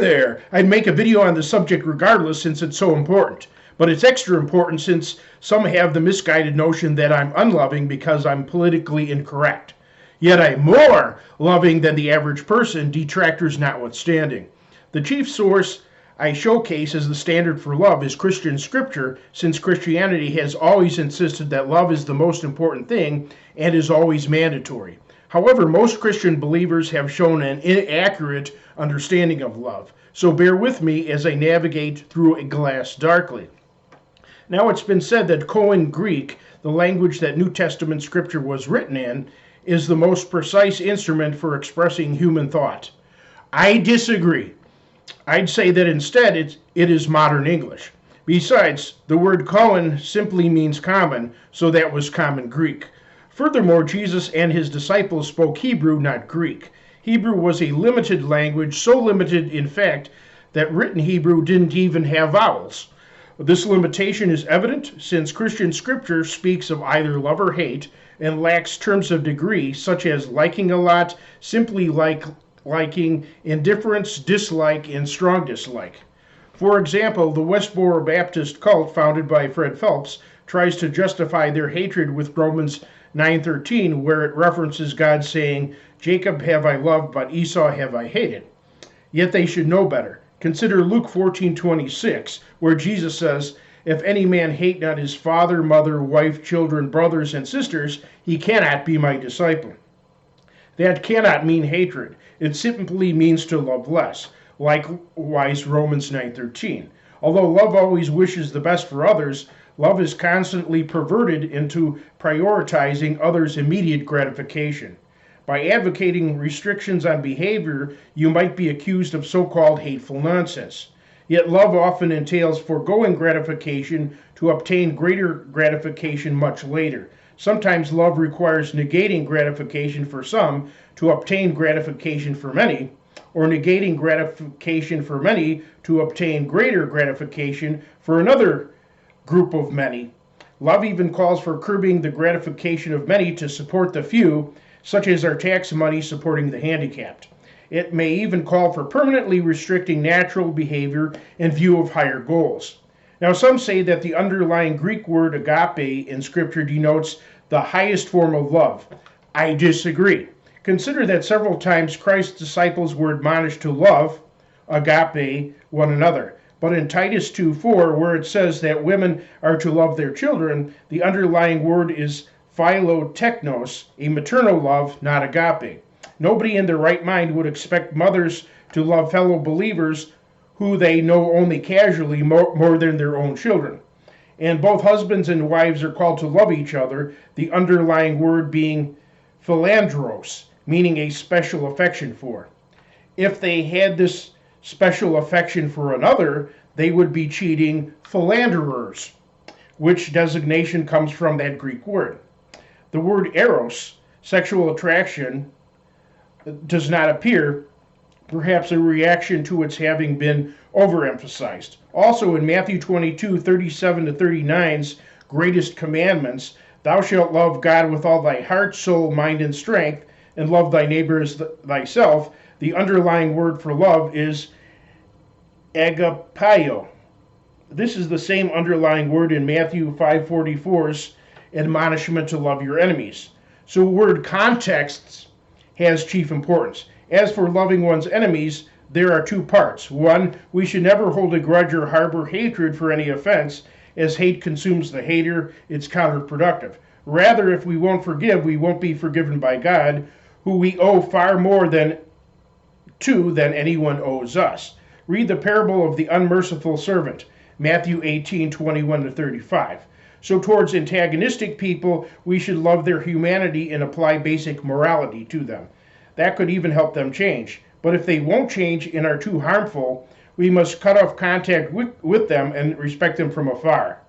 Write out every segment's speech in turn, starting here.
there! I'd make a video on the subject regardless since it's so important. But it's extra important since some have the misguided notion that I'm unloving because I'm politically incorrect. Yet I'm more loving than the average person, detractors notwithstanding. The chief source I showcase as the standard for love is Christian scripture, since Christianity has always insisted that love is the most important thing and is always mandatory. However, most Christian believers have shown an inaccurate understanding of love, so bear with me as I navigate through a glass darkly. Now, it's been said that Koine Greek, the language that New Testament scripture was written in, is the most precise instrument for expressing human thought. I disagree. I'd say that instead it is modern English. Besides, the word Koine simply means common, so that was common Greek. Furthermore, Jesus and his disciples spoke Hebrew, not Greek. Hebrew was a limited language, so limited, in fact, that written Hebrew didn't even have vowels. This limitation is evident since Christian scripture speaks of either love or hate and lacks terms of degree, such as liking a lot, simply liking, indifference, dislike, and strong dislike. For example, the Westboro Baptist cult founded by Fred Phelps tries to justify their hatred with Romans 9:13, where it references God saying, "Jacob have I loved, but Esau have I hated." Yet they should know better. Consider Luke 14:26, where Jesus says, "If any man hate not his father, mother, wife, children, brothers, and sisters, he cannot be my disciple." That cannot mean hatred. It simply means to love less. Likewise, Romans 9:13. Although love always wishes the best for others, love is constantly perverted into prioritizing others' immediate gratification. By advocating restrictions on behavior, you might be accused of so-called hateful nonsense. Yet love often entails foregoing gratification to obtain greater gratification much later. Sometimes love requires negating gratification for some to obtain gratification for many, or negating gratification for many to obtain greater gratification for another group of many. Love even calls for curbing the gratification of many to support the few, such as our tax money supporting the handicapped. It may even call for permanently restricting natural behavior in view of higher goals. Now, some say that the underlying Greek word agape in Scripture denotes the highest form of love. I disagree. Consider that several times Christ's disciples were admonished to love, agape, one another. But in Titus 2:4, where it says that women are to love their children, the underlying word is philotechnos, a maternal love, not agape. Nobody in their right mind would expect mothers to love fellow believers who they know only casually more than their own children. And both husbands and wives are called to love each other, the underlying word being philandros, meaning a special affection for. If they had this special affection for another, they would be cheating philanderers, which designation comes from that Greek word. The word eros, sexual attraction, does not appear, perhaps a reaction to its having been overemphasized. Also in Matthew 22:37-39's greatest commandments, thou shalt love God with all thy heart, soul, mind, and strength, and love thy neighbor as thyself. The underlying word for love is agapio. This is the same underlying word in Matthew 5:44's admonishment to love your enemies. So word context has chief importance. As for loving one's enemies, there are two parts. One, we should never hold a grudge or harbor hatred for any offense, as hate consumes the hater. It's counterproductive. Rather, if we won't forgive, we won't be forgiven by God, who we owe far more than anyone owes us. Read the parable of the unmerciful servant, Matthew 18:21-35. So towards antagonistic people, we should love their humanity and apply basic morality to them. That could even help them change. But if they won't change and are too harmful, we must cut off contact with them and respect them from afar.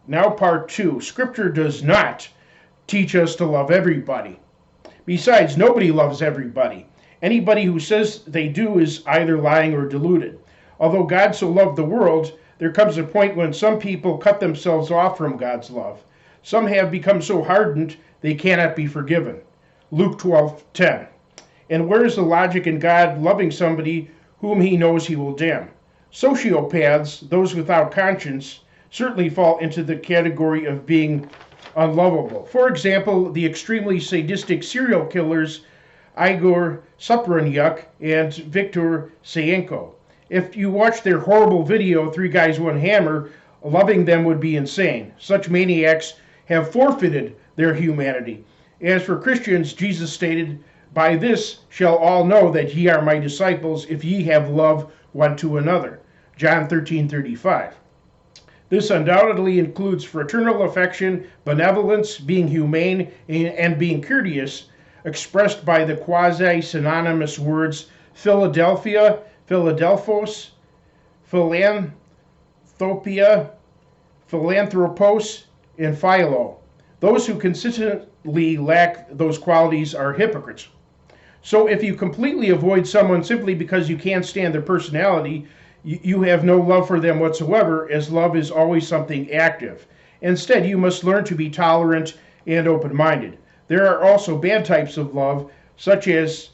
Now part 2. Scripture does not teach us to love everybody. Besides, nobody loves everybody. Anybody who says they do is either lying or deluded. Although God so loved the world, there comes a point when some people cut themselves off from God's love. Some have become so hardened they cannot be forgiven. Luke 12:10. And where is the logic in God loving somebody whom he knows he will damn? Sociopaths, those without conscience, certainly fall into the category of being unlovable. For example, the extremely sadistic serial killers Igor Supranyuk and Viktor Sayenko. If you watch their horrible video, Three Guys, One Hammer, loving them would be insane. Such maniacs have forfeited their humanity. As for Christians, Jesus stated, "By this shall all know that ye are my disciples, if ye have love one to another." John 13:35. This undoubtedly includes fraternal affection, benevolence, being humane, and being courteous, expressed by the quasi-synonymous words Philadelphia, Philadelphos, philanthropia, philanthropos, and philo. Those who consistently lack those qualities are hypocrites. So if you completely avoid someone simply because you can't stand their personality, you have no love for them whatsoever, as love is always something active. Instead, you must learn to be tolerant and open-minded. There are also bad types of love, such as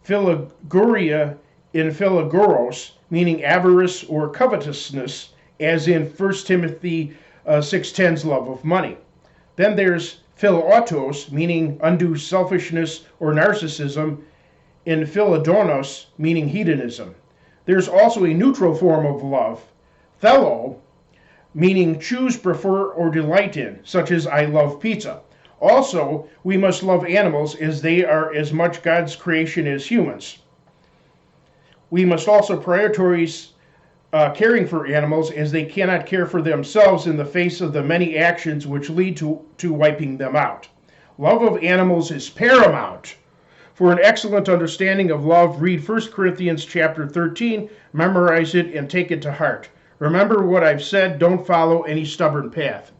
philagoria in philagoros, meaning avarice or covetousness, as in 1 Timothy 6:10's love of money. Then there's philautos, meaning undue selfishness or narcissism, in philadonos, meaning hedonism. There's also a neutral form of love, thelo, meaning choose, prefer, or delight in, such as I love pizza. Also, we must love animals as they are as much God's creation as humans. We must also prioritize caring for animals, as they cannot care for themselves in the face of the many actions which lead to wiping them out. Love of animals is paramount. For an excellent understanding of love, read 1 Corinthians chapter 13, memorize it, and take it to heart. Remember what I've said, don't follow any stubborn path.